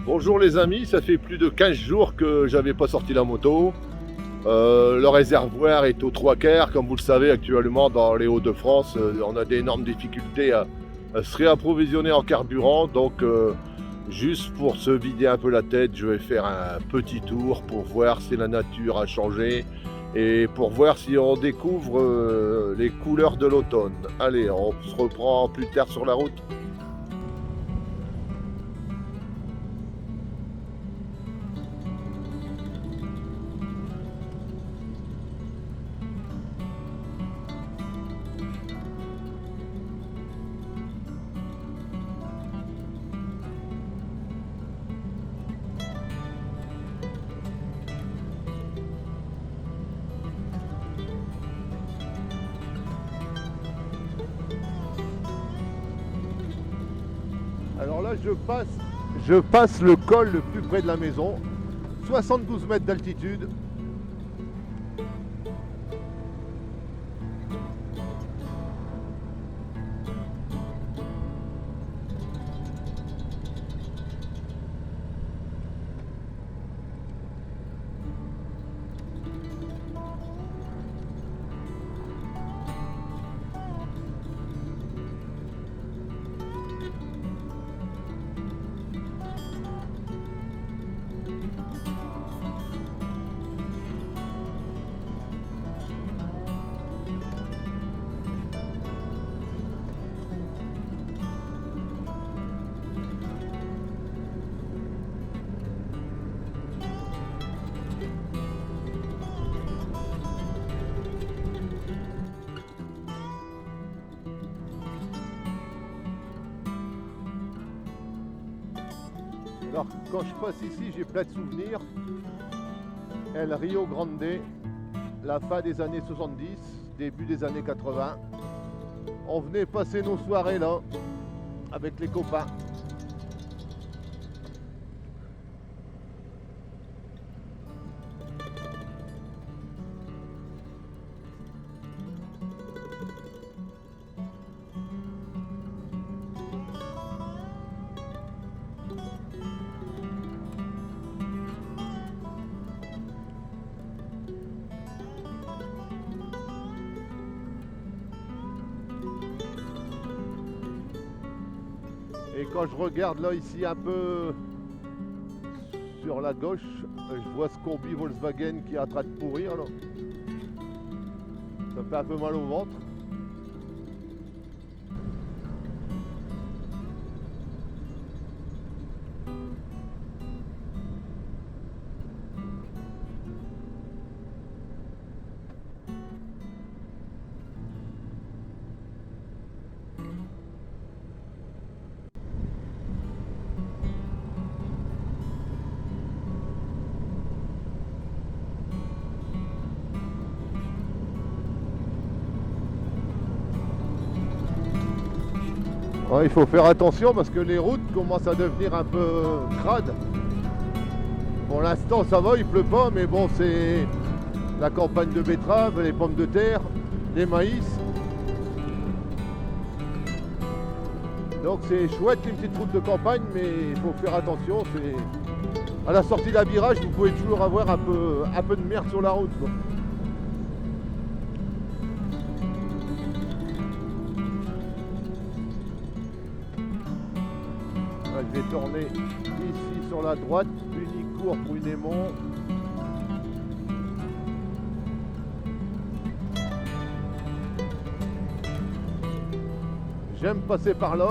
Bonjour les amis, ça fait plus de 15 jours que j'avais pas sorti la moto. Le réservoir est aux trois quarts, comme vous le savez actuellement dans les Hauts-de-France, on a d'énormes difficultés à se réapprovisionner en carburant. Donc juste pour se vider un peu la tête, je vais faire un petit tour pour voir si la nature a changé et pour voir si on découvre les couleurs de l'automne. Allez, on se reprend plus tard sur la route. Alors là, je passe le col le plus près de la maison, 72 mètres d'altitude. Alors quand je passe ici, j'ai plein de souvenirs. El Rio Grande, la fin des années 70, début des années 80. On venait passer nos soirées là, avec les copains. Et quand je regarde là ici un peu sur la gauche, je vois ce combi Volkswagen qui est en train de pourrir là. Ça me fait un peu mal au ventre. Ouais, il faut faire attention parce que les routes commencent à devenir un peu crades. Pour l'instant ça va, il pleut pas, mais bon, c'est la campagne de betteraves, les pommes de terre, les maïs. Donc c'est chouette une petite route de campagne, mais il faut faire attention. À la sortie d'un virage, vous pouvez toujours avoir un peu de merde sur la route, quoi. Je vais tourner ici sur la droite, Unicourt, Brunémont. J'aime passer par là,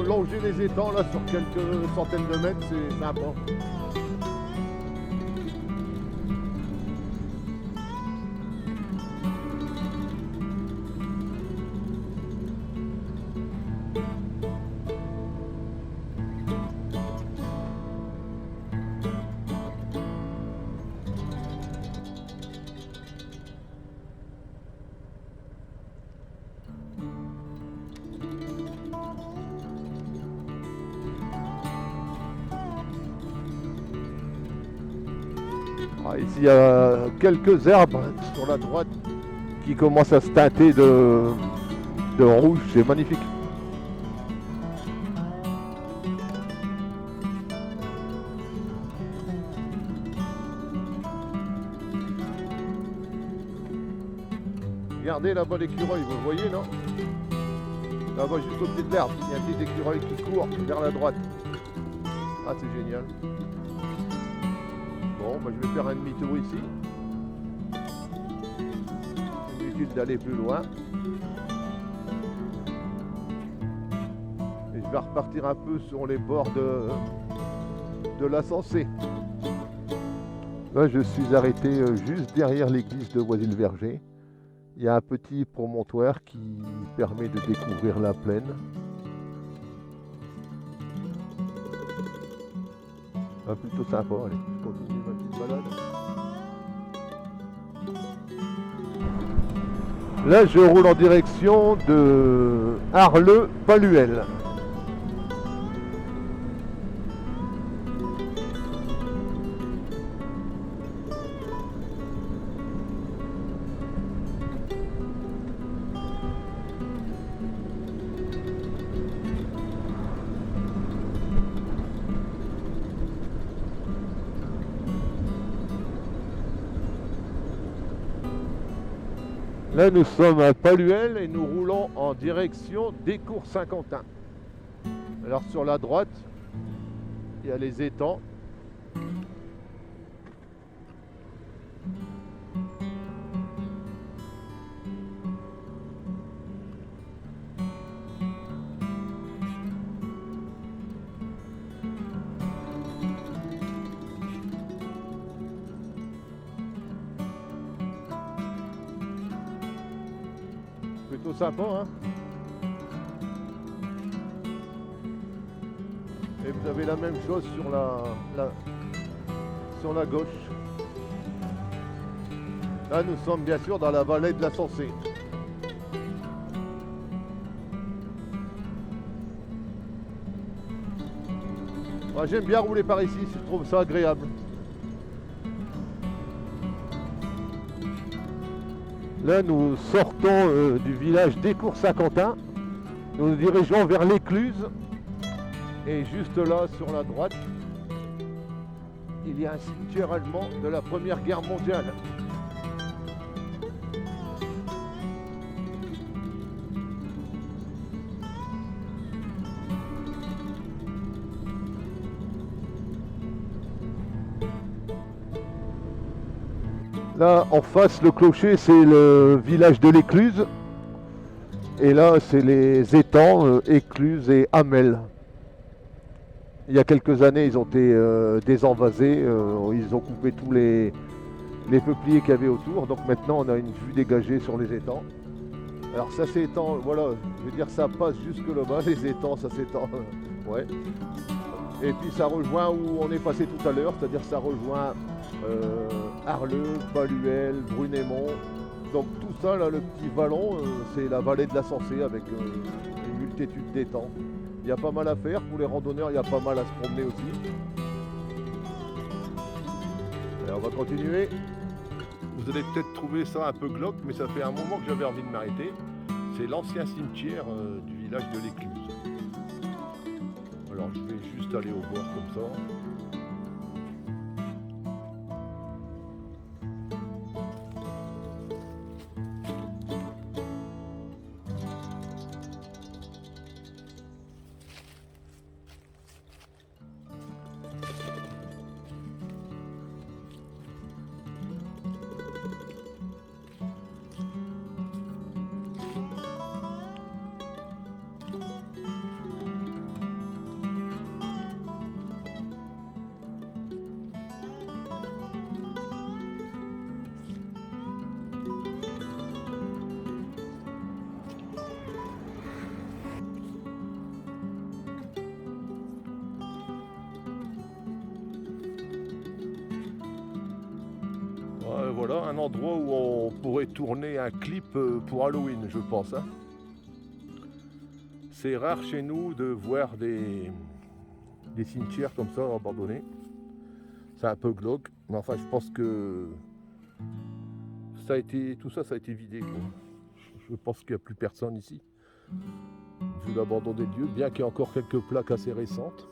longer les étangs là sur quelques centaines de mètres, c'est sympa. Ah, ici, il y a quelques herbes sur la droite qui commencent à se teinter de rouge. C'est magnifique. Regardez là-bas l'écureuil, vous le voyez, non? Là-bas, juste au pied de l'herbe, il y a un petit écureuil qui court vers la droite. Ah, c'est génial. Bon, bah, je vais faire un demi-tour ici. Inutile d'aller plus loin. Et je vais repartir un peu sur les bords de la Sensée. Là, je suis arrêté juste derrière l'église de Voisy-le-Verger. Il y a un petit promontoire qui permet de découvrir la plaine. Ah, plutôt sympa, allez, je continue ma petite balade. Là, je roule en direction de Arleux-Paluel. Là, nous sommes à Paluel et nous roulons en direction d'Écourt-Saint-Quentin. Alors, sur la droite, il y a les étangs. Plutôt sympa, hein? Et vous avez la même chose sur sur la gauche. Là, nous sommes bien sûr dans la vallée de la Sensée. Moi, j'aime bien rouler par ici, je trouve ça agréable. Là, nous sortons du village d'Écourt-Saint-Quentin. Nous nous dirigeons vers l'Écluse. Et juste là, sur la droite, il y a un cimetière allemand de la Première Guerre mondiale. Là, en face, le clocher, c'est le village de l'Écluse. Et là, c'est les étangs Écluse et Hamel. Il y a quelques années, ils ont été désenvasés. Ils ont coupé tous les peupliers qu'il y avait autour. Donc maintenant, on a une vue dégagée sur les étangs. Alors ça s'étend, voilà, je veux dire, ça passe jusque là-bas. Les étangs, ça s'étend, ouais. Et puis ça rejoint où on est passé tout à l'heure, c'est-à-dire ça rejoint Arleux, Paluel, Brunémont. Donc tout ça, là, le petit vallon, c'est la vallée de la Sensée avec une multitude d'étangs. Il y a pas mal à faire, pour les randonneurs, il y a pas mal à se promener aussi. Et on va continuer. Vous allez peut-être trouver ça un peu glauque, mais ça fait un moment que j'avais envie de m'arrêter. C'est l'ancien cimetière du village de l'Écluse. Alors je vais juste aller au bord comme ça. Voilà un endroit où on pourrait tourner un clip pour Halloween, je pense. Hein. C'est rare chez nous de voir des cimetières comme ça abandonnés. C'est un peu glauque, mais enfin je pense que tout ça a été vidé, quoi. Je pense qu'il n'y a plus personne ici. Vu l'abandon des lieux, bien qu'il y ait encore quelques plaques assez récentes.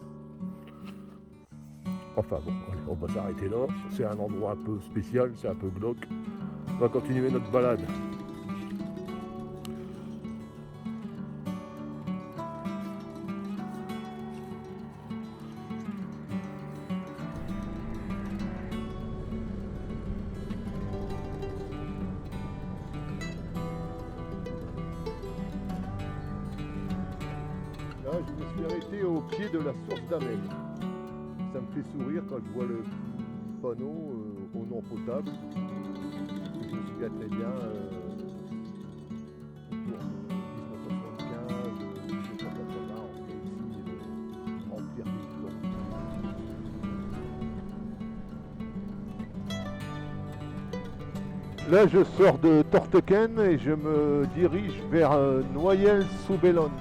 Enfin bon, allez, on va s'arrêter là. C'est un endroit un peu spécial, c'est un peu glauque. On va continuer notre balade. au pied de la source d'Amel. Ça me fait sourire quand je vois le panneau au nom potable. Je me souviens très bien, autour de 1975, 1980, on fait ici remplir des plombs. Là, je sors de Tortequenne et je me dirige vers Noyelles-sous-Bellone.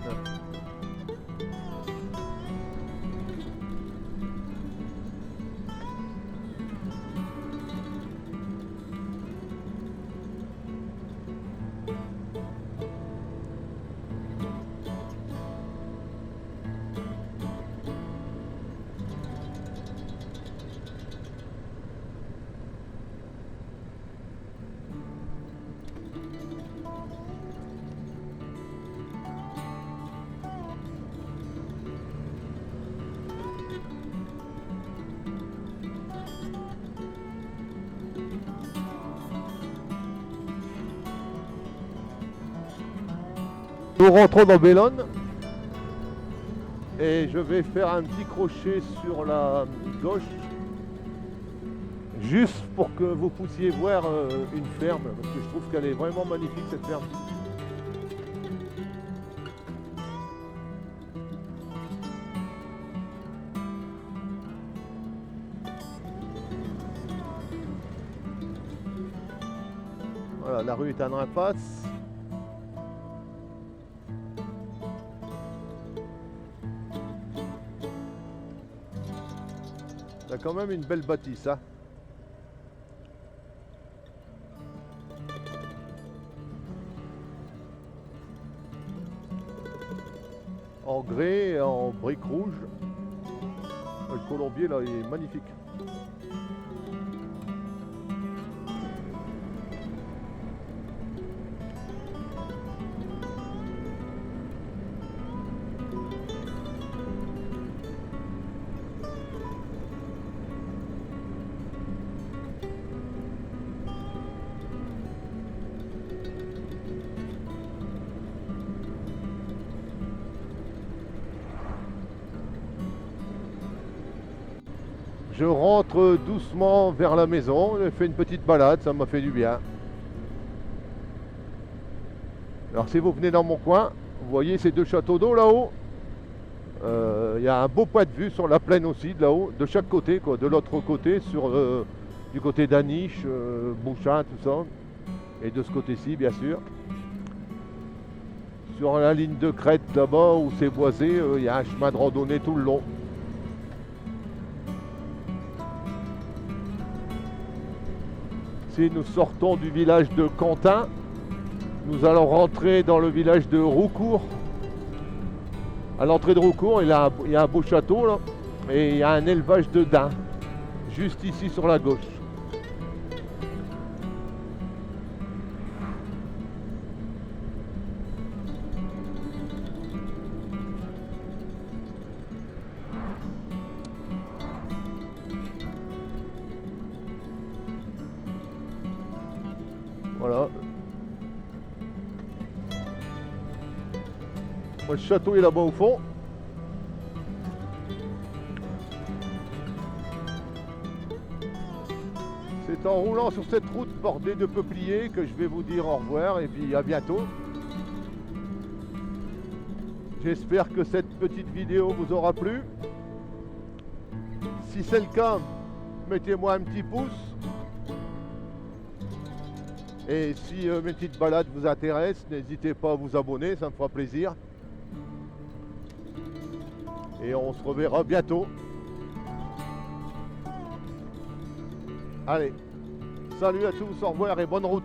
Nous rentrons dans Bellone et je vais faire un petit crochet sur la gauche juste pour que vous puissiez voir une ferme parce que je trouve qu'elle est vraiment magnifique cette ferme. Voilà, la rue est en impasse. Il y a quand même une belle bâtisse, hein. En grès et en briques rouges. Le colombier là il est magnifique. Je rentre doucement vers la maison, j'ai fait une petite balade, ça m'a fait du bien. Alors si vous venez dans mon coin, vous voyez ces deux châteaux d'eau là-haut. Il y a un beau point de vue sur la plaine aussi de là-haut, de chaque côté, quoi, de l'autre côté, du côté d'Aniche, Bouchin, tout ça. Et de ce côté-ci, bien sûr. Sur la ligne de crête là-bas où c'est boisé, il y a un chemin de randonnée tout le long. Si nous sortons du village de Quentin, nous allons rentrer dans le village de Roucourt. À l'entrée de Roucourt, il y a un beau château là, et il y a un élevage de daims, juste ici sur la gauche. Voilà. Le château est là-bas au fond. C'est en roulant sur cette route bordée de peupliers que je vais vous dire au revoir et puis à bientôt. J'espère que cette petite vidéo vous aura plu. Si c'est le cas, mettez-moi un petit pouce. Et si mes petites balades vous intéressent, n'hésitez pas à vous abonner, ça me fera plaisir. Et on se reverra bientôt. Allez, salut à tous, au revoir et bonne route.